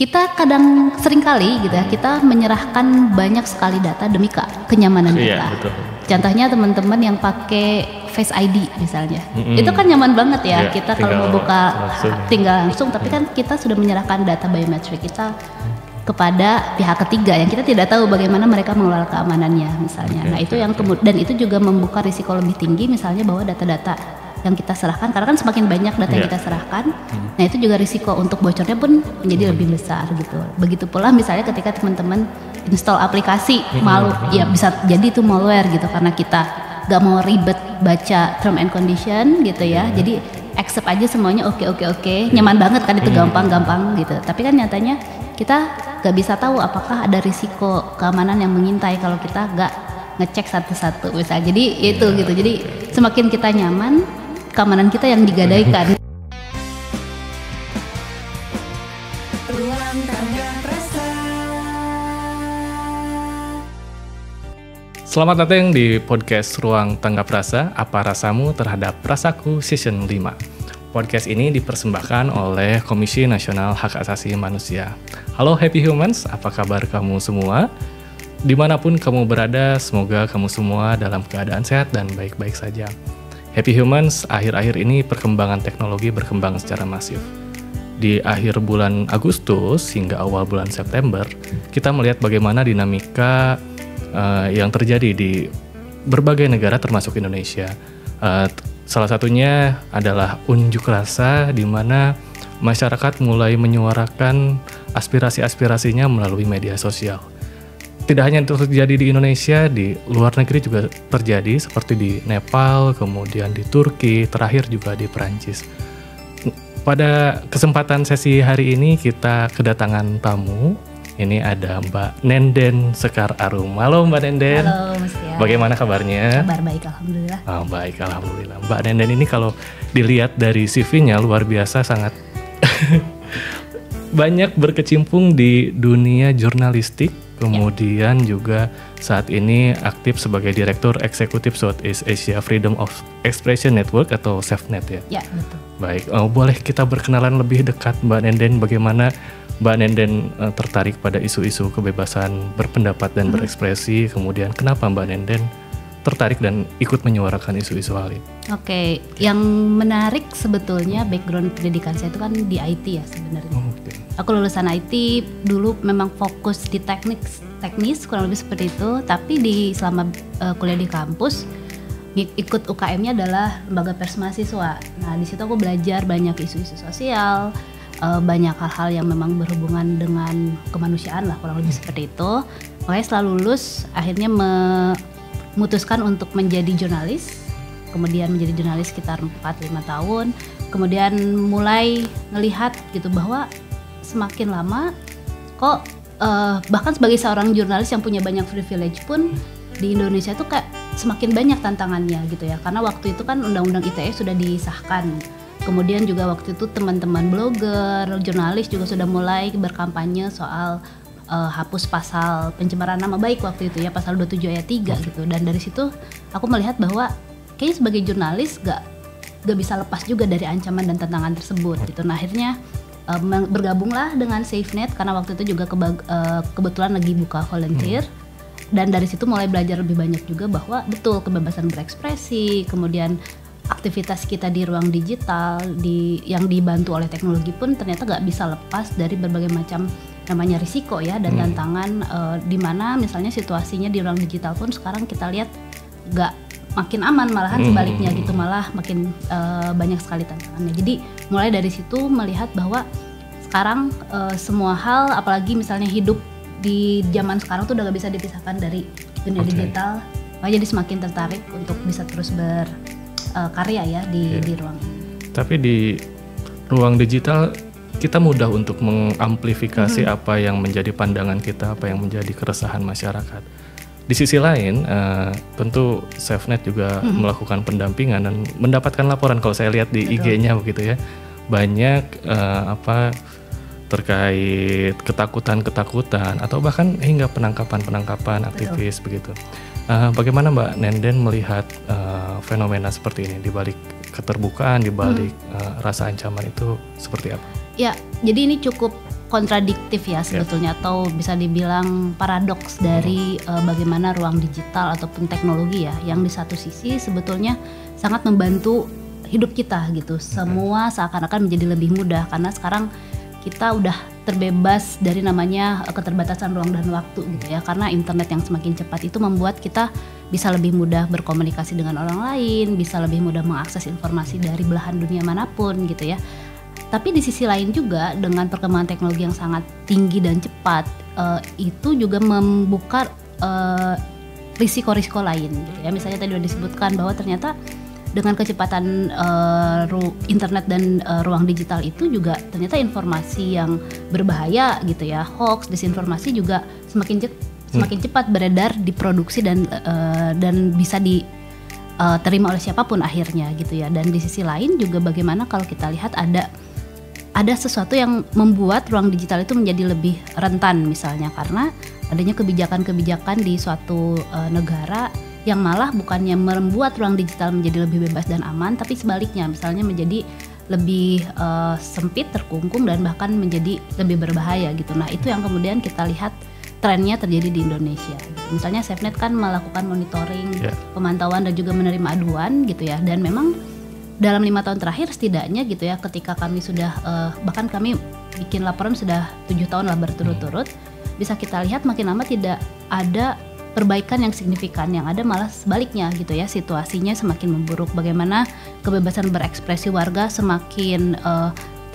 kita sering kali gitu ya, kita menyerahkan banyak sekali data demi kenyamanan kita. Iya, betul. Contohnya teman-teman yang pakai Face ID misalnya, itu kan nyaman banget ya. Iya, Kita kalau mau buka tinggal langsung, tapi kan kita sudah menyerahkan data biometrik kita kepada pihak ketiga yang kita tidak tahu bagaimana mereka mengelola keamanannya misalnya. Nah itu yang dan itu juga membuka risiko lebih tinggi misalnya bahwa data-data yang kita serahkan, karena kan semakin banyak data yang kita serahkan, nah itu juga risiko untuk bocornya pun menjadi lebih besar gitu. Begitu pula misalnya ketika teman-teman install aplikasi ya bisa jadi itu malware gitu, karena kita gak mau ribet baca term and condition gitu ya, jadi accept aja semuanya oke, nyaman banget kan itu, gampang gitu. Tapi kan nyatanya kita gak bisa tahu apakah ada risiko keamanan yang mengintai kalau kita gak ngecek satu-satu misalnya. Jadi itu gitu, jadi semakin kita nyaman, keamanan kita yang digadaikan. Ruang Tangga Prasa. Selamat datang di podcast Ruang Tangga Prasa, Apa Rasamu Terhadap Rasaku Season 5. Podcast ini dipersembahkan oleh Komisi Nasional Hak Asasi Manusia. Halo Happy Humans, apa kabar kamu semua? Dimanapun kamu berada, semoga kamu semua dalam keadaan sehat dan baik-baik saja. Happy Humans, akhir-akhir ini perkembangan teknologi berkembang secara masif. Di akhir bulan Agustus hingga awal bulan September, kita melihat bagaimana dinamika yang terjadi di berbagai negara termasuk Indonesia. Salah satunya adalah unjuk rasa di mana masyarakat mulai menyuarakan aspirasi-aspirasinya melalui media sosial. Tidak hanya terjadi di Indonesia, di luar negeri juga terjadi, seperti di Nepal, kemudian di Turki, terakhir juga di Perancis. Pada kesempatan sesi hari ini kita kedatangan tamu. Ini ada Mbak Nenden Sekar Arum. Halo Mbak Nenden. Halo Mas ya. Bagaimana kabarnya? Kabar baik, alhamdulillah. Oh, baik, alhamdulillah. Mbak Nenden ini kalau dilihat dari CV-nya luar biasa, sangat banyak berkecimpung di dunia jurnalistik. Kemudian juga saat ini aktif sebagai Direktur Eksekutif Southeast Asia Freedom of Expression Network atau SafeNet ya? Ya, betul. Baik, boleh kita berkenalan lebih dekat Mbak Nenden, bagaimana Mbak Nenden tertarik pada isu-isu kebebasan berpendapat dan berekspresi, kemudian kenapa Mbak Nenden tertarik dan ikut menyuarakan isu-isu hal ini? Oke, yang menarik sebetulnya background pendidikan saya itu kan di IT ya sebenarnya. Aku lulusan IT, dulu memang fokus di teknis kurang lebih seperti itu, tapi selama kuliah di kampus ikut UKM-nya adalah lembaga pers mahasiswa. Nah di situ aku belajar banyak isu-isu sosial, banyak hal-hal yang memang berhubungan dengan kemanusiaan lah, kurang lebih seperti itu. Makanya setelah lulus akhirnya memutuskan untuk menjadi jurnalis, kemudian menjadi jurnalis sekitar 4-5 tahun, kemudian mulai ngelihat gitu bahwa semakin lama kok bahkan sebagai seorang jurnalis yang punya banyak privilege pun di Indonesia tuh kayak semakin banyak tantangannya gitu ya, karena waktu itu kan Undang-Undang ITE sudah disahkan, kemudian juga waktu itu teman-teman blogger, jurnalis juga sudah mulai berkampanye soal hapus pasal pencemaran nama baik waktu itu ya, pasal 27 ayat 3 gitu. Dan dari situ aku melihat bahwa kayaknya sebagai jurnalis gak bisa lepas juga dari ancaman dan tantangan tersebut gitu. Nah akhirnya bergabunglah dengan SafeNet karena waktu itu juga kebetulan lagi buka volunteer. Dan dari situ mulai belajar lebih banyak juga bahwa betul kebebasan berekspresi, kemudian aktivitas kita di ruang digital yang dibantu oleh teknologi pun ternyata gak bisa lepas dari berbagai macam namanya risiko ya dan tantangan, di mana misalnya situasinya di ruang digital pun sekarang kita lihat gak makin aman, malahan sebaliknya gitu, malah makin banyak sekali tantangannya. Jadi mulai dari situ melihat bahwa sekarang semua hal, apalagi misalnya hidup di zaman sekarang tuh udah gak bisa dipisahkan dari dunia digital. Makanya jadi semakin tertarik untuk bisa terus berkarya ya di ruang ini. Tapi di ruang digital kita mudah untuk mengamplifikasi apa yang menjadi pandangan kita, apa yang menjadi keresahan masyarakat. Di sisi lain, tentu SafeNet juga melakukan pendampingan dan mendapatkan laporan, kalau saya lihat di IG-nya begitu ya, banyak terkait ketakutan atau bahkan hingga penangkapan aktivis begitu. Bagaimana Mbak Nenden melihat fenomena seperti ini, di balik keterbukaan, di balik rasa ancaman itu seperti apa? Ya, jadi ini cukup kontradiktif ya sebetulnya, atau bisa dibilang paradoks dari bagaimana ruang digital ataupun teknologi ya, yang di satu sisi sebetulnya sangat membantu hidup kita gitu. Semua seakan-akan menjadi lebih mudah karena sekarang kita udah terbebas dari namanya keterbatasan ruang dan waktu gitu ya, karena internet yang semakin cepat itu membuat kita bisa lebih mudah berkomunikasi dengan orang lain, bisa lebih mudah mengakses informasi dari belahan dunia manapun gitu ya. Tapi di sisi lain juga dengan perkembangan teknologi yang sangat tinggi dan cepat, itu juga membuka risiko-risiko lain gitu ya. Misalnya tadi sudah disebutkan bahwa ternyata dengan kecepatan internet dan ruang digital itu juga ternyata informasi yang berbahaya gitu ya, hoax, disinformasi juga semakin cepat beredar, diproduksi dan bisa diterima oleh siapapun akhirnya gitu ya. Dan di sisi lain juga bagaimana kalau kita lihat ada sesuatu yang membuat ruang digital itu menjadi lebih rentan, misalnya karena adanya kebijakan-kebijakan di suatu negara yang malah bukannya membuat ruang digital menjadi lebih bebas dan aman, tapi sebaliknya misalnya menjadi lebih sempit, terkungkung, dan bahkan menjadi lebih berbahaya gitu. Nah itu yang kemudian kita lihat trennya terjadi di Indonesia gitu. Misalnya SafeNet kan melakukan monitoring, pemantauan dan juga menerima aduan gitu ya, dan memang dalam 5 tahun terakhir setidaknya gitu ya, ketika kami sudah bahkan kami bikin laporan sudah 7 tahun lah berturut-turut, bisa kita lihat makin lama tidak ada perbaikan yang signifikan, yang ada malah sebaliknya gitu ya, situasinya semakin memburuk. Bagaimana kebebasan berekspresi warga semakin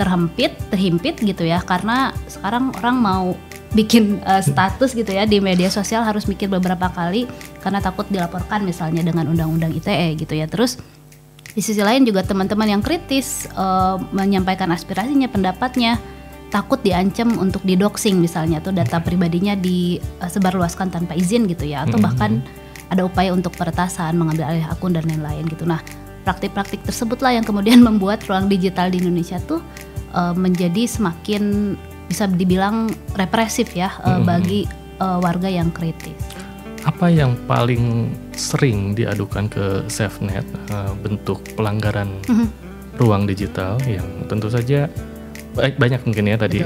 terhimpit gitu ya, karena sekarang orang mau bikin status gitu ya di media sosial harus mikir beberapa kali karena takut dilaporkan misalnya dengan undang-undang ITE gitu ya. Terus di sisi lain juga teman-teman yang kritis menyampaikan aspirasinya, pendapatnya, takut diancam untuk didoxing misalnya, atau data pribadinya disebarluaskan tanpa izin gitu ya, atau bahkan ada upaya untuk peretasan, mengambil alih akun dan lain-lain gitu. Nah praktik-praktik tersebutlah yang kemudian membuat ruang digital di Indonesia tuh menjadi semakin bisa dibilang represif ya bagi warga yang kritis. Apa yang paling sering diadukan ke SafeNet bentuk pelanggaran ruang digital yang tentu saja banyak mungkin ya tadi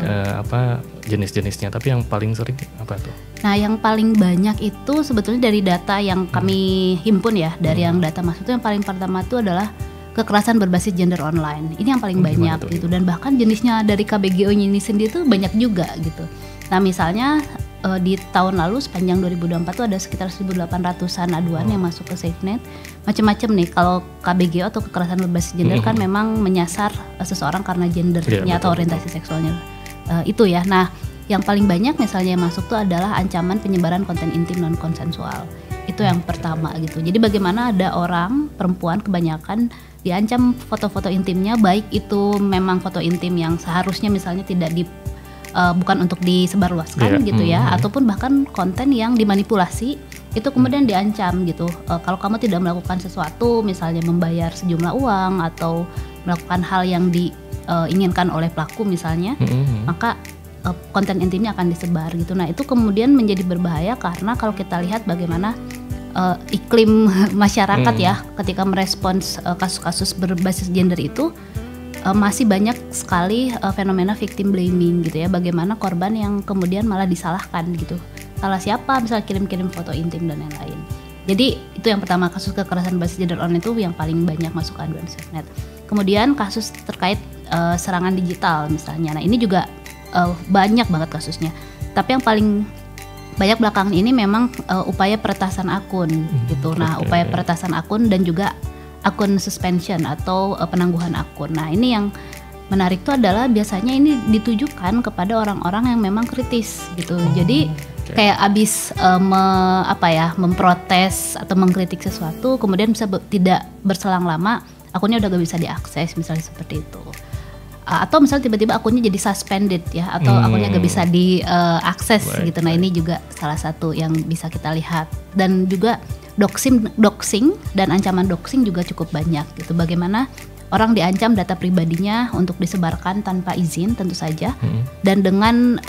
jenis-jenisnya, tapi yang paling sering apa tuh? Nah yang paling banyak itu sebetulnya dari data yang kami himpun ya, dari yang data masuk itu yang paling pertama itu adalah kekerasan berbasis gender online. Ini yang paling banyak gitu, dan bahkan jenisnya dari KBGO ini sendiri tuh banyak juga gitu. Nah misalnya di tahun lalu sepanjang 2024 itu ada sekitar 1.800-an aduan yang masuk ke SafeNet. Macam-macam nih, kalau KBGO atau kekerasan berbasis gender kan memang menyasar seseorang karena gendernya atau orientasi seksualnya itu ya. Nah yang paling banyak misalnya yang masuk tuh adalah ancaman penyebaran konten intim non konsensual. Itu yang pertama gitu. Jadi bagaimana ada orang perempuan kebanyakan diancam foto-foto intimnya, baik itu memang foto intim yang seharusnya misalnya tidak bukan untuk disebarluaskan gitu ya, ataupun bahkan konten yang dimanipulasi itu kemudian diancam gitu. Kalau kamu tidak melakukan sesuatu, misalnya membayar sejumlah uang atau melakukan hal yang diinginkan oleh pelaku misalnya, maka konten intimnya akan disebar gitu. Nah itu kemudian menjadi berbahaya karena kalau kita lihat bagaimana iklim masyarakat ya ketika merespons kasus-kasus berbasis gender itu, masih banyak sekali fenomena victim blaming gitu ya, bagaimana korban yang kemudian malah disalahkan gitu, salah siapa, misalnya kirim-kirim foto intim dan lain-lain. Jadi itu yang pertama, kasus kekerasan berbasis gender online itu yang paling banyak masuk ke aduan SafeNet. Kemudian kasus terkait serangan digital misalnya, nah ini juga banyak banget kasusnya, tapi yang paling banyak belakangan ini memang upaya peretasan akun gitu. Nah upaya peretasan akun dan juga akun suspension atau penangguhan akun. Nah ini yang menarik itu adalah biasanya ini ditujukan kepada orang-orang yang memang kritis gitu. Jadi kayak abis memprotes atau mengkritik sesuatu, kemudian bisa tidak berselang lama akunnya udah gak bisa diakses misalnya seperti itu. Atau misalnya tiba-tiba akunnya jadi suspended ya, atau akunnya gak bisa diakses gitu. Nah ini juga salah satu yang bisa kita lihat. Dan juga doxing dan ancaman doxing juga cukup banyak gitu. Bagaimana orang diancam data pribadinya untuk disebarkan tanpa izin tentu saja, dan dengan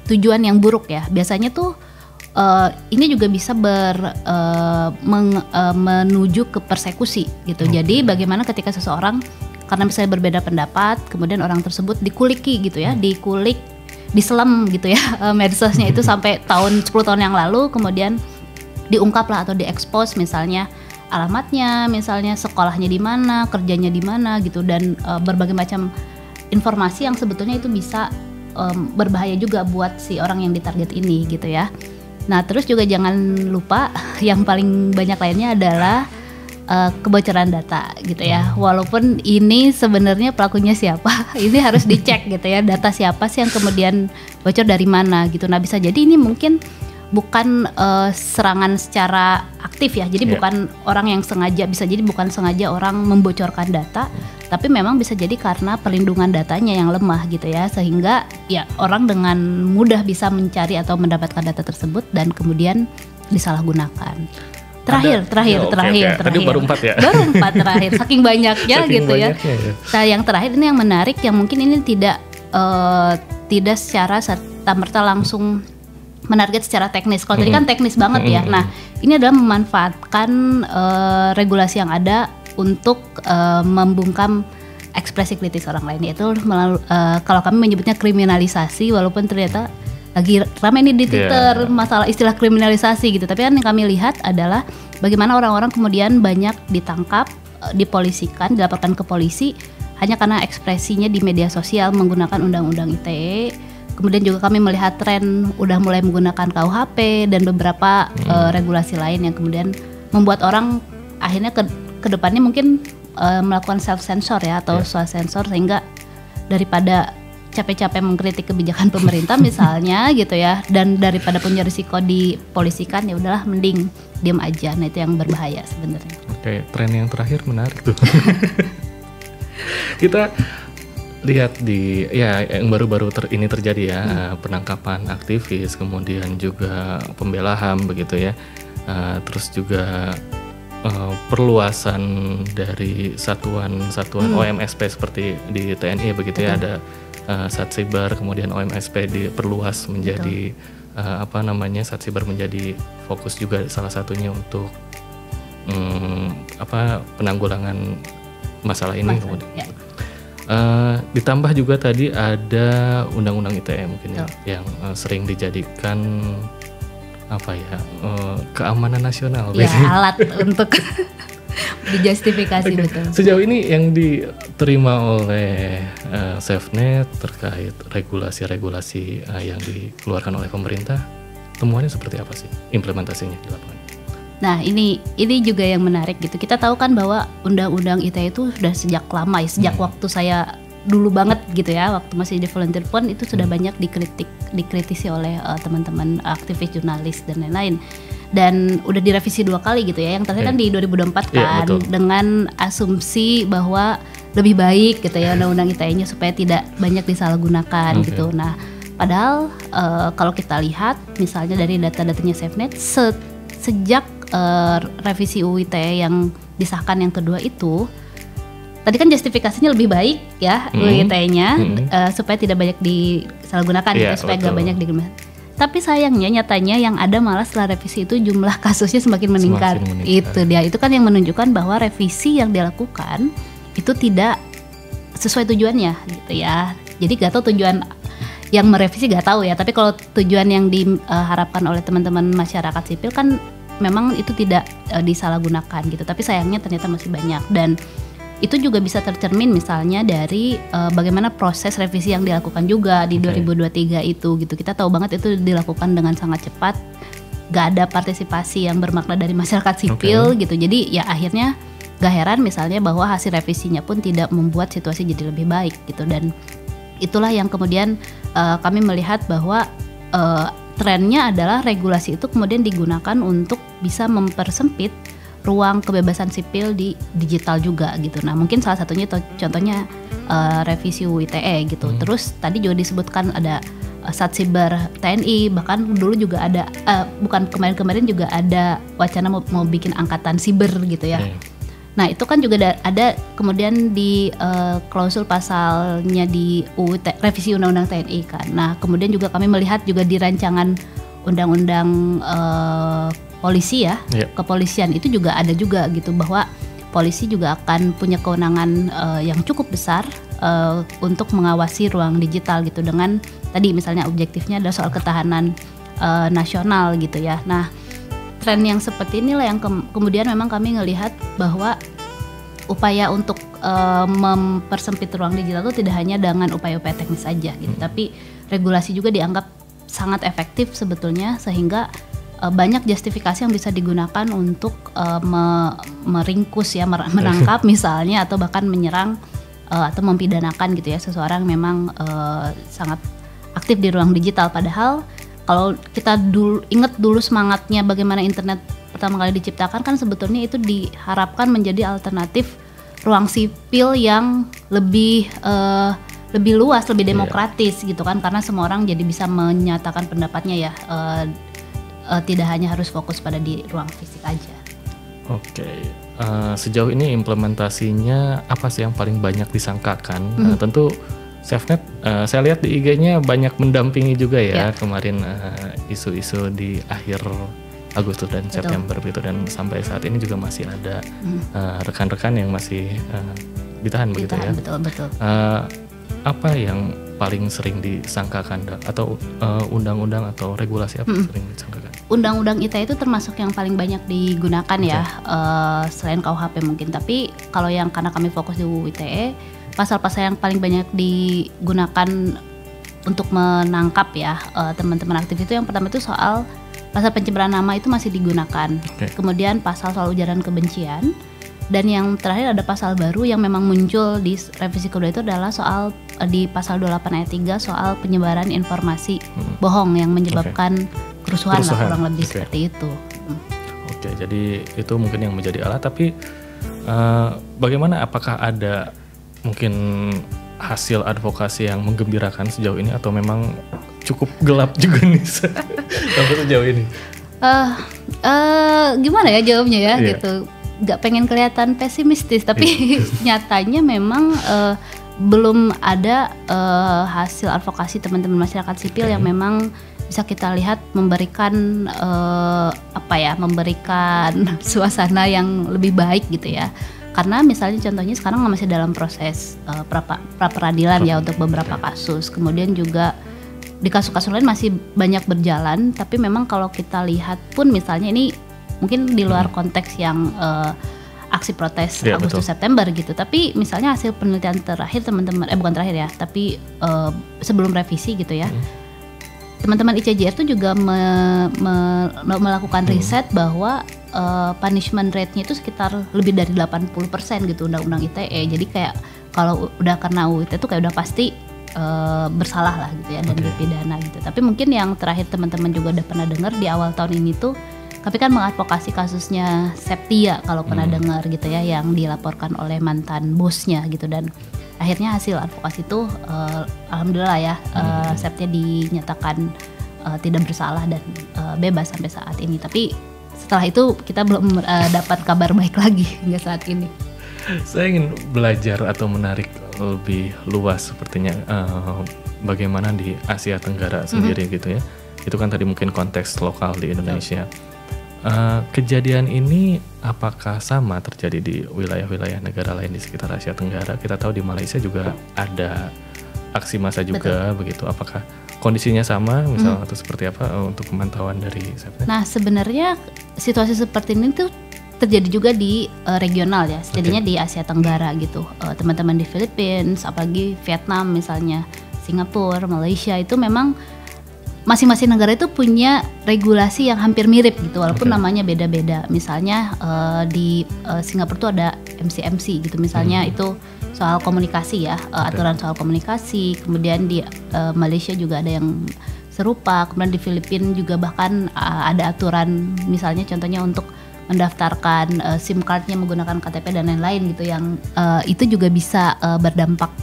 tujuan yang buruk ya. Biasanya tuh ini juga bisa menuju ke persekusi gitu. Jadi bagaimana ketika seseorang karena misalnya berbeda pendapat, kemudian orang tersebut dikuliki gitu ya, dikulik, diselam gitu ya medsosnya itu sampai 10 tahun yang lalu, kemudian diungkap lah atau diekspos misalnya alamatnya, misalnya sekolahnya di mana, kerjanya di mana gitu, dan berbagai macam informasi yang sebetulnya itu bisa berbahaya juga buat si orang yang ditarget ini gitu ya. Nah terus juga jangan lupa yang paling banyak lainnya adalah kebocoran data gitu ya. Walaupun ini sebenarnya pelakunya siapa, ini harus dicek gitu ya, data siapa sih yang kemudian bocor dari mana gitu. Nah bisa jadi ini mungkin bukan serangan secara aktif ya, jadi bukan orang yang sengaja, bisa jadi bukan sengaja orang membocorkan data, tapi memang bisa jadi karena perlindungan datanya yang lemah gitu ya, sehingga ya orang dengan mudah bisa mencari atau mendapatkan data tersebut dan kemudian disalahgunakan. Terakhir. Tadi baru 4 ya? Baru 4 terakhir, saking banyaknya saking gitu banyaknya, ya. Nah yang terakhir ini yang menarik, yang mungkin ini tidak secara serta-merta langsung menarget secara teknis. Kalau tadi kan teknis banget ya. Nah ini adalah memanfaatkan regulasi yang ada untuk membungkam ekspresi kritis orang lain, yaitu kalau kami menyebutnya kriminalisasi, walaupun ternyata lagi ramai nih di Twitter masalah istilah kriminalisasi gitu. Tapi kan yang kami lihat adalah bagaimana orang-orang kemudian banyak ditangkap, dipolisikan, dilaporkan ke polisi hanya karena ekspresinya di media sosial menggunakan undang-undang ITE. Kemudian juga kami melihat tren udah mulai menggunakan KUHP dan beberapa regulasi lain yang kemudian membuat orang akhirnya ke depannya mungkin melakukan self sensor ya atau self sensor, sehingga daripada capek-capek mengkritik kebijakan pemerintah misalnya gitu ya, dan daripada punya risiko dipolisikan, ya udahlah mending diam aja. Nah itu yang berbahaya sebenarnya. Oke, tren yang terakhir menarik tuh. Kita lihat di yang baru-baru ini terjadi ya, penangkapan aktivis, kemudian juga pembela HAM begitu ya, terus juga perluasan dari satuan-satuan OMSP seperti di TNI begitu ya, ada Satsibar, kemudian OMSP diperluas menjadi Satsibar menjadi fokus juga salah satunya untuk penanggulangan masalah ini. Kemudian ditambah juga tadi ada undang-undang ITE mungkin yang sering dijadikan keamanan nasional ya, alat untuk dijustifikasi. Betul. Sejauh ini yang diterima oleh SafeNet terkait regulasi-regulasi yang dikeluarkan oleh pemerintah, temuannya seperti apa sih implementasinya di lapangan? Nah ini juga yang menarik gitu. Kita tahu kan bahwa undang-undang ITE itu sudah sejak lama ya, sejak waktu saya dulu banget gitu ya, waktu masih di volunteer pun itu sudah banyak dikritisi oleh teman-teman aktivis, jurnalis dan lain-lain. Dan udah direvisi 2 kali gitu ya. Yang terakhir kan di 2024 kan, dengan asumsi bahwa lebih baik gitu ya undang-undang ITE-nya supaya tidak banyak disalahgunakan gitu. Nah, padahal kalau kita lihat misalnya dari data-datanya SafeNet, sejak revisi UU ITE yang disahkan yang kedua itu, tadi kan justifikasinya lebih baik ya UU ITE-nya supaya tidak banyak disalahgunakan gitu, supaya gak banyak digunakan. Tapi sayangnya nyatanya yang ada malah setelah revisi itu jumlah kasusnya semakin meningkat. Itu dia. Itu kan yang menunjukkan bahwa revisi yang dilakukan itu tidak sesuai tujuannya gitu ya. Jadi gak tahu tujuan yang merevisi, gak tahu ya. Tapi kalau tujuan yang diharapkan oleh teman-teman masyarakat sipil kan memang itu tidak disalahgunakan gitu. Tapi sayangnya ternyata masih banyak, dan itu juga bisa tercermin misalnya dari bagaimana proses revisi yang dilakukan juga di 2023 itu gitu. Kita tahu banget itu dilakukan dengan sangat cepat, gak ada partisipasi yang bermakna dari masyarakat sipil gitu. Jadi ya akhirnya gak heran misalnya bahwa hasil revisinya pun tidak membuat situasi jadi lebih baik gitu. Dan itulah yang kemudian kami melihat bahwa trennya adalah regulasi itu kemudian digunakan untuk bisa mempersempit ruang kebebasan sipil di digital juga gitu. Nah mungkin salah satunya contohnya revisi UU ITE gitu. Terus tadi juga disebutkan ada Satsibar TNI, bahkan dulu juga ada bukan kemarin juga ada wacana mau bikin angkatan siber gitu ya. Nah itu kan juga ada kemudian di klausul pasalnya di revisi undang-undang TNI kan. Nah kemudian juga kami melihat juga di rancangan undang-undang polisi ya, kepolisian itu juga ada juga gitu, bahwa polisi juga akan punya kewenangan yang cukup besar untuk mengawasi ruang digital gitu, dengan tadi misalnya objektifnya adalah soal ketahanan nasional gitu ya. Nah, tren yang seperti inilah yang kemudian memang kami ngelihat bahwa upaya untuk mempersempit ruang digital itu tidak hanya dengan upaya-upaya teknis saja gitu, tapi regulasi juga dianggap sangat efektif sebetulnya, sehingga banyak justifikasi yang bisa digunakan untuk meringkus ya, menangkap misalnya, atau bahkan menyerang atau mempidanakan gitu ya seseorang memang sangat aktif di ruang digital. Padahal kalau kita ingat dulu semangatnya bagaimana internet pertama kali diciptakan, kan sebetulnya itu diharapkan menjadi alternatif ruang sipil yang lebih luas, lebih demokratis gitu kan, karena semua orang jadi bisa menyatakan pendapatnya ya, tidak hanya harus fokus pada di ruang fisik aja. Oke, sejauh ini implementasinya apa sih yang paling banyak disangkakan? Tentu SafeNet, saya lihat di IG-nya banyak mendampingi juga ya, kemarin isu-isu di akhir Agustus dan September gitu, dan sampai saat ini juga masih ada rekan-rekan yang masih ditahan begitu ya. Betul. Apa yang paling sering disangkakan, atau undang-undang atau regulasi apa sering disangkakan? Undang-undang ITE itu termasuk yang paling banyak digunakan ya, selain KUHP mungkin. Tapi kalau yang karena kami fokus di UU ITE, pasal-pasal yang paling banyak digunakan untuk menangkap ya teman-teman aktif itu, yang pertama itu soal pasal pencemaran nama itu masih digunakan. Kemudian pasal soal ujaran kebencian. Dan yang terakhir ada pasal baru yang memang muncul di revisi kedua itu adalah soal di pasal 28 ayat 3 soal penyebaran informasi bohong yang menyebabkan kerusuhan lah, kurang lebih seperti itu. Oke, jadi itu mungkin yang menjadi alat, tapi bagaimana, apakah ada mungkin hasil advokasi yang menggembirakan sejauh ini, atau memang cukup gelap juga nih sampai sejauh ini? Gimana ya jawabnya ya gitu. Gak pengen kelihatan pesimistis, tapi nyatanya memang belum ada hasil advokasi teman-teman masyarakat sipil yang memang bisa kita lihat memberikan memberikan suasana yang lebih baik gitu ya. Karena misalnya contohnya sekarang masih dalam proses pra peradilan ya untuk beberapa kasus. Kemudian juga di kasus-kasus lain masih banyak berjalan, tapi memang kalau kita lihat pun misalnya ini mungkin di luar konteks yang aksi protes Agustus September gitu, tapi misalnya hasil penelitian terakhir teman-teman, bukan terakhir ya, tapi sebelum revisi gitu ya, teman-teman ICJR itu juga melakukan riset bahwa punishment rate-nya itu sekitar lebih dari 80% gitu undang-undang ITE. Jadi kayak kalau udah kena UU ITE itu kayak udah pasti bersalah lah gitu ya, dan dipidana gitu. Tapi mungkin yang terakhir teman-teman juga udah pernah dengar di awal tahun ini tuh, tapi kan mengadvokasi kasusnya Septia kalau pernah dengar gitu ya, yang dilaporkan oleh mantan bosnya gitu, dan akhirnya hasil advokasi itu alhamdulillah ya, Septia dinyatakan tidak bersalah dan bebas sampai saat ini. Tapi setelah itu kita belum dapat kabar baik lagi hingga saat ini. Saya ingin belajar atau menarik lebih luas sepertinya bagaimana di Asia Tenggara sendiri gitu ya. Itu kan tadi mungkin konteks lokal di Indonesia. Kejadian ini apakah sama terjadi di wilayah-wilayah negara lain di sekitar Asia Tenggara? Kita tahu di Malaysia juga ada aksi massa juga begitu. Apakah kondisinya sama misalnya atau seperti apa untuk pemantauan dari SafeNet? Nah, sebenarnya situasi seperti ini tuh terjadi juga di regional ya, jadinya di Asia Tenggara gitu. Teman-teman di Philippines, apalagi Vietnam misalnya, Singapura, Malaysia, itu memang masing-masing negara itu punya regulasi yang hampir mirip gitu, walaupun namanya beda-beda. Misalnya di Singapura tuh ada MCMC gitu misalnya, itu soal komunikasi ya, aturan soal komunikasi. Kemudian di Malaysia juga ada yang serupa. Kemudian di Filipina juga bahkan ada aturan, misalnya contohnya untuk mendaftarkan SIM cardnya menggunakan KTP dan lain-lain gitu, yang itu juga bisa berdampak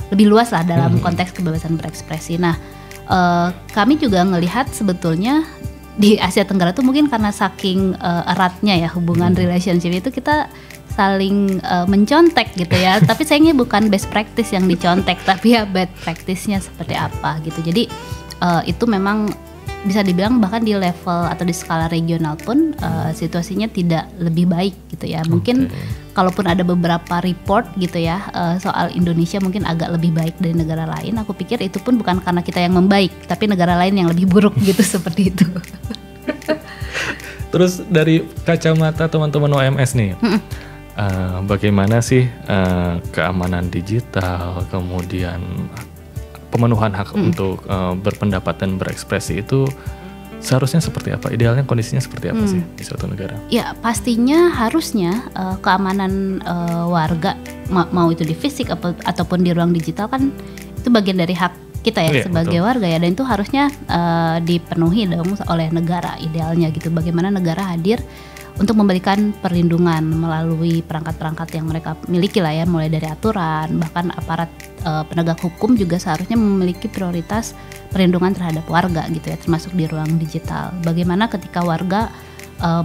lebih luas lah dalam konteks kebebasan berekspresi. Nah, kami juga ngelihat sebetulnya di Asia Tenggara tuh mungkin karena saking eratnya ya hubungan relationship itu, kita saling mencontek gitu ya. Tapi sayangnya bukan best practice yang dicontek, tapi ya bad practice-nya seperti apa gitu. Jadi itu memang bisa dibilang bahkan di level atau di skala regional pun situasinya tidak lebih baik gitu ya. Mungkin kalaupun ada beberapa report gitu ya soal Indonesia mungkin agak lebih baik dari negara lain, aku pikir itu pun bukan karena kita yang membaik, tapi negara lain yang lebih buruk gitu seperti itu. Terus dari kacamata teman-teman OMS nih, bagaimana sih keamanan digital, kemudian pemenuhan hak untuk berpendapat dan berekspresi itu seharusnya seperti apa? Idealnya kondisinya seperti apa sih di suatu negara? Ya pastinya harusnya keamanan warga mau itu di fisik ataupun di ruang digital kan itu bagian dari hak kita ya sebagai warga ya, dan itu harusnya dipenuhi dong oleh negara idealnya gitu. Bagaimana negara hadir untuk memberikan perlindungan melalui perangkat-perangkat yang mereka miliki lah ya, mulai dari aturan, bahkan aparat penegak hukum juga seharusnya memiliki prioritas perlindungan terhadap warga gitu ya, termasuk di ruang digital. Bagaimana ketika warga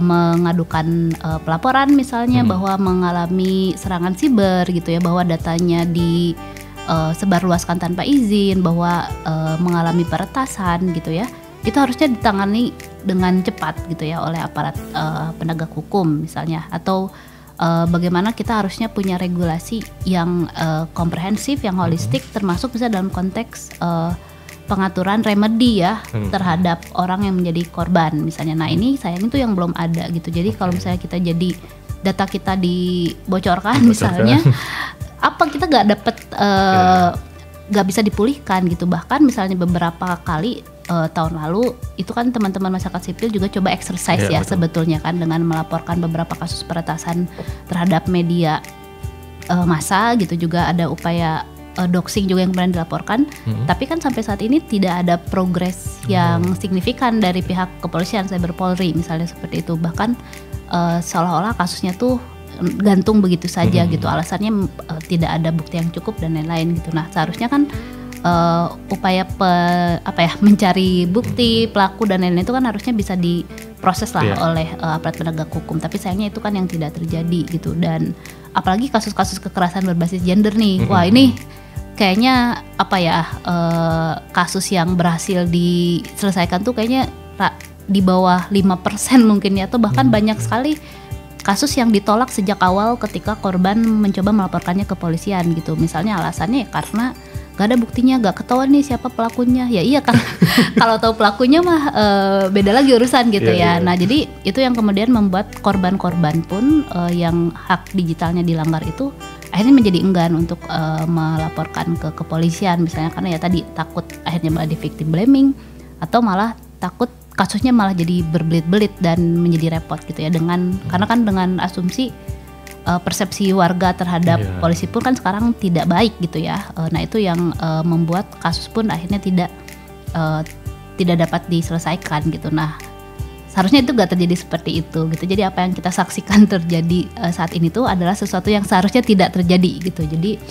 mengadukan pelaporan misalnya bahwa mengalami serangan siber gitu ya, bahwa datanya sebarluaskan tanpa izin, bahwa mengalami peretasan gitu ya, itu harusnya ditangani dengan cepat gitu ya oleh aparat penegak hukum misalnya, atau bagaimana kita harusnya punya regulasi yang komprehensif, yang holistik, termasuk bisa dalam konteks pengaturan remedi ya terhadap orang yang menjadi korban misalnya. Nah ini sayang itu yang belum ada gitu. Jadi kalau misalnya kita jadi data kita dibocorkan misalnya, apa kita nggak dapet nggak bisa dipulihkan gitu. Bahkan misalnya beberapa kali tahun lalu itu kan teman-teman masyarakat sipil juga coba exercise ya sebetulnya kan, dengan melaporkan beberapa kasus peretasan terhadap media massa gitu. Juga ada upaya doxing juga yang kemudian dilaporkan, tapi kan sampai saat ini tidak ada progres yang signifikan dari pihak kepolisian, Cyber Polri misalnya seperti itu. Bahkan seolah-olah kasusnya tuh gantung begitu saja gitu, alasannya tidak ada bukti yang cukup dan lain-lain gitu. Nah seharusnya kan upaya mencari bukti pelaku dan lain-lain itu kan harusnya bisa diproses lah oleh aparat penegak hukum, tapi sayangnya itu kan yang tidak terjadi gitu. Dan apalagi kasus-kasus kekerasan berbasis gender nih, wah ini kayaknya kasus yang berhasil diselesaikan tuh kayaknya di bawah 5% mungkin ya, atau bahkan banyak sekali kasus yang ditolak sejak awal ketika korban mencoba melaporkannya ke polisian gitu. Misalnya alasannya ya karena gak ada buktinya, gak ketahuan nih siapa pelakunya. Ya iya kan, kalau tahu pelakunya mah beda lagi urusan gitu ya. Nah jadi itu yang kemudian membuat korban-korban pun yang hak digitalnya dilanggar itu akhirnya menjadi enggan untuk melaporkan ke kepolisian misalnya, karena ya tadi takut akhirnya malah di victim blaming, atau malah takut kasusnya malah jadi berbelit-belit dan menjadi repot gitu ya, karena kan dengan asumsi persepsi warga terhadap polisi pun kan sekarang tidak baik gitu ya. Nah itu yang membuat kasus pun akhirnya tidak dapat diselesaikan gitu. Nah seharusnya itu gak terjadi seperti itu gitu. Jadi apa yang kita saksikan terjadi saat ini tuh adalah sesuatu yang seharusnya tidak terjadi gitu. Jadi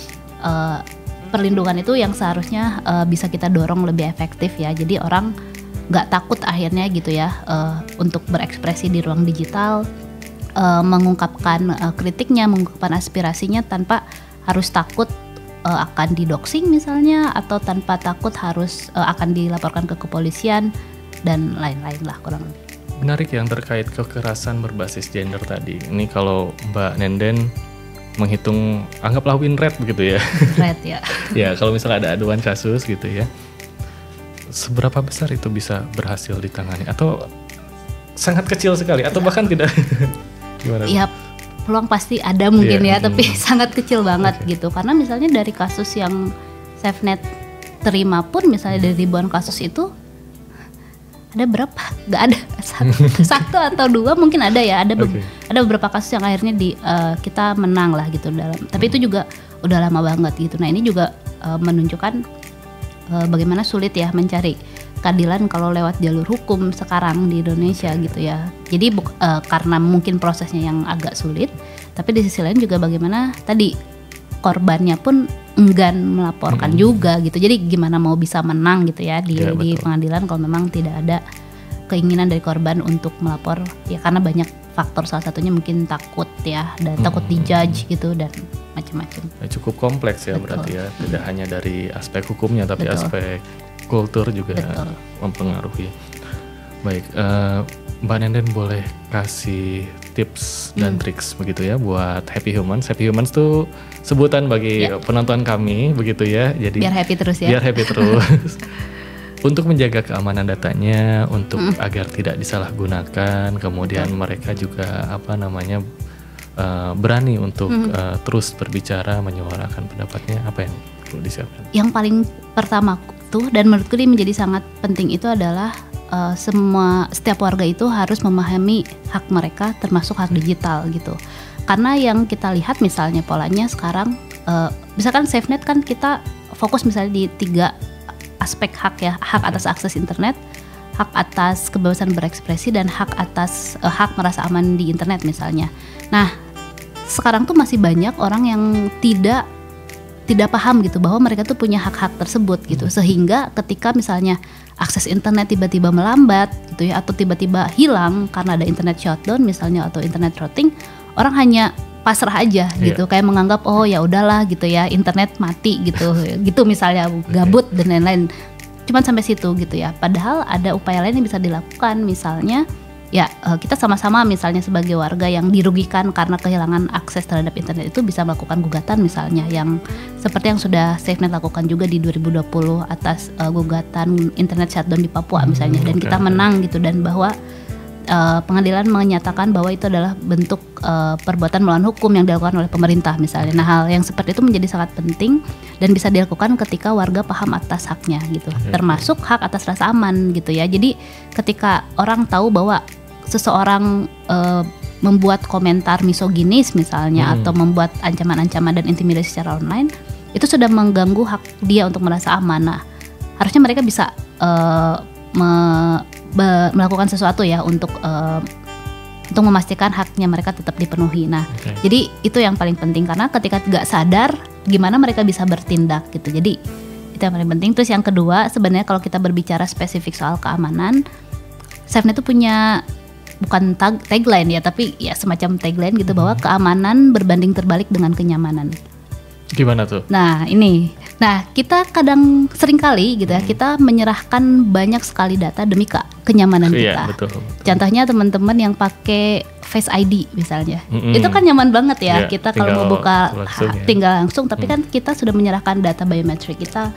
perlindungan itu yang seharusnya bisa kita dorong lebih efektif ya. Jadi orang gak takut akhirnya gitu ya untuk berekspresi di ruang digital, mengungkapkan kritiknya, mengungkapkan aspirasinya tanpa harus takut akan didoxing misalnya, atau tanpa takut harus akan dilaporkan ke kepolisian dan lain-lain lah kurang lebih. Menarik yang terkait kekerasan berbasis gender tadi. Ini kalau Mbak Nenden menghitung, anggaplah win rate begitu ya. Rate ya. Ya kalau misalnya ada aduan kasus gitu ya, seberapa besar itu bisa berhasil ditangani, atau sangat kecil sekali, atau bahkan tidak? Gimana? Ya peluang pasti ada mungkin ya, tapi sangat kecil banget gitu. Karena misalnya dari kasus yang SafeNet terima pun misalnya dari ribuan kasus itu ada berapa? Gak ada satu atau dua mungkin ada ya. Ada beberapa kasus yang akhirnya kita menang lah gitu dalam. Tapi itu juga udah lama banget gitu. Nah ini juga menunjukkan bagaimana sulit ya mencari keadilan kalau lewat jalur hukum sekarang di Indonesia gitu ya. Jadi karena mungkin prosesnya yang agak sulit, tapi di sisi lain juga bagaimana tadi korbannya pun enggan melaporkan juga gitu. Jadi gimana mau bisa menang gitu ya di pengadilan kalau memang tidak ada keinginan dari korban untuk melapor ya, karena banyak faktor, salah satunya mungkin takut ya, dan takut dijudge gitu dan macam-macam. Cukup kompleks ya. Betul. Berarti ya, tidak hanya dari aspek hukumnya tapi aspek kultur juga mempengaruhi. Baik, Mbak Nenden boleh kasih tips dan triks begitu ya buat Happy Humans. Happy Humans tuh sebutan bagi penonton kami begitu ya. Jadi biar happy terus ya. Biar happy terus. Untuk menjaga keamanan datanya, untuk agar tidak disalahgunakan, kemudian mereka juga berani untuk terus berbicara, menyuarakan pendapatnya, apa yang perlu disiapkan? Yang paling pertama tuh dan menurutku ini menjadi sangat penting itu adalah setiap warga itu harus memahami hak mereka termasuk hak digital gitu. Karena yang kita lihat misalnya polanya sekarang misalkan SafeNet kan kita fokus misalnya di 3 aspek hak ya, hak atas akses internet, hak atas kebebasan berekspresi dan hak atas hak merasa aman di internet misalnya. Nah, sekarang tuh masih banyak orang yang tidak paham gitu bahwa mereka tuh punya hak-hak tersebut gitu, sehingga ketika misalnya akses internet tiba-tiba melambat gitu ya, atau tiba-tiba hilang karena ada internet shutdown misalnya atau internet routing, orang hanya pasrah aja gitu, kayak menganggap oh ya udahlah gitu ya, internet mati gitu gitu misalnya, gabut dan lain-lain, cuman sampai situ gitu ya. Padahal ada upaya lain yang bisa dilakukan, misalnya ya kita sama-sama misalnya sebagai warga yang dirugikan karena kehilangan akses terhadap internet itu bisa melakukan gugatan misalnya, yang seperti yang sudah SafeNet lakukan juga di 2020 atas gugatan internet shutdown di Papua misalnya, dan kita menang gitu, dan bahwa pengadilan menyatakan bahwa itu adalah bentuk perbuatan melawan hukum yang dilakukan oleh pemerintah misalnya. Nah, hal yang seperti itu menjadi sangat penting dan bisa dilakukan ketika warga paham atas haknya gitu, termasuk hak atas rasa aman gitu ya. Jadi ketika orang tahu bahwa seseorang membuat komentar misoginis misalnya, atau membuat ancaman-ancaman dan intimidasi secara online, itu sudah mengganggu hak dia untuk merasa aman. Nah, harusnya mereka bisa melakukan sesuatu ya untuk memastikan haknya mereka tetap dipenuhi. Nah, jadi itu yang paling penting, karena ketika nggak sadar gimana mereka bisa bertindak gitu. Jadi itu yang paling penting. Terus yang kedua, sebenarnya kalau kita berbicara spesifik soal keamanan, SafeNet itu punya bukan tagline ya, tapi ya semacam tagline gitu, bahwa keamanan berbanding terbalik dengan kenyamanan. Gimana tuh? Nah ini, kita kadang seringkali gitu ya, kita menyerahkan banyak sekali data demi kenyamanan kita. Iya, betul. Contohnya teman-teman yang pakai Face ID misalnya, itu kan nyaman banget ya, kita kalau mau buka tinggal langsung, tapi kan kita sudah menyerahkan data biometrik kita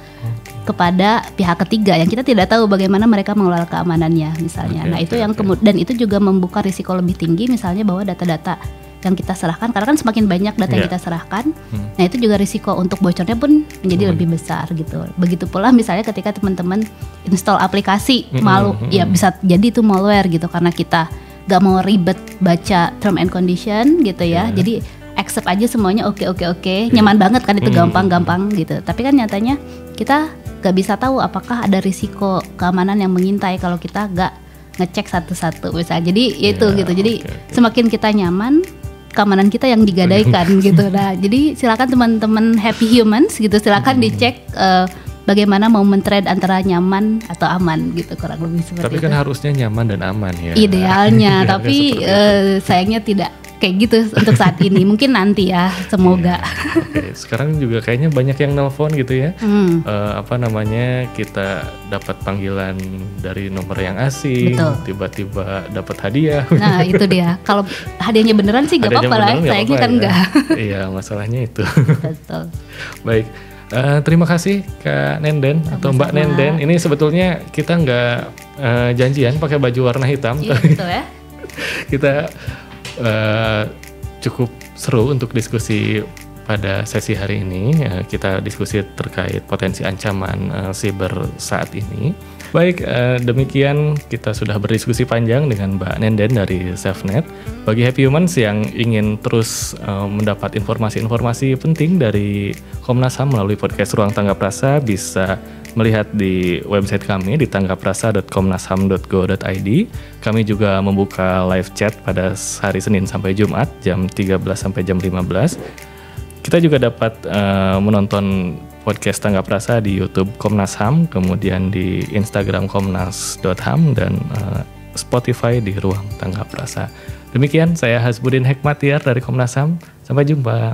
kepada pihak ketiga yang kita tidak tahu bagaimana mereka mengelola keamanannya misalnya. Nah itu yang dan itu juga membuka risiko lebih tinggi misalnya, bahwa data-data yang kita serahkan, karena kan semakin banyak data yang kita serahkan, nah itu juga risiko untuk bocornya pun menjadi lebih besar gitu. Begitu pula misalnya ketika teman-teman install aplikasi ya bisa jadi itu malware gitu, karena kita gak mau ribet baca term and condition gitu ya, jadi accept aja semuanya, oke, nyaman banget kan, itu gampang gitu. Tapi kan nyatanya kita gak bisa tahu apakah ada risiko keamanan yang mengintai kalau kita gak ngecek satu-satu misalnya. Jadi itu gitu, jadi semakin kita nyaman, keamanan kita yang digadaikan gitu. Nah, jadi silakan teman-teman Happy Humans gitu, silakan dicek bagaimana mau men-trade antara nyaman atau aman gitu, kurang lebih seperti itu. Tapi kan harusnya nyaman dan aman ya. Idealnya, tapi sayangnya tidak kayak gitu untuk saat ini. Mungkin nanti ya, semoga. Oke. Sekarang juga kayaknya banyak yang nelpon gitu ya. Kita dapat panggilan dari nomor yang asing, tiba-tiba dapat hadiah. Nah itu dia. Kalau hadiahnya beneran sih gak apa-apa lah, sayangnya kan enggak. Iya, masalahnya itu. Betul. Baik. Terima kasih Kak Nenden atau Mbak Nenden. Ini sebetulnya kita nggak janjian pakai baju warna hitam. Iya, betul ya. Kita cukup seru untuk diskusi pada sesi hari ini. Kita diskusi terkait potensi ancaman siber saat ini. Baik, demikian kita sudah berdiskusi panjang dengan Mbak Nenden dari SafeNet. Bagi Happy Humans yang ingin terus mendapat informasi-informasi penting dari Komnas HAM melalui podcast Ruang Tanggap Rasa, bisa melihat di website kami di tanggapRasa.komnasham.go.id. Kami juga membuka live chat pada hari Senin sampai Jumat jam 13 sampai jam 15. Kita juga dapat menonton podcast Tanggap Rasa di YouTube Komnas HAM, kemudian di Instagram komnas.ham, dan Spotify di Ruang Tanggap Rasa. Demikian, saya Hasbudin Hekmatiar dari Komnas HAM. Sampai jumpa.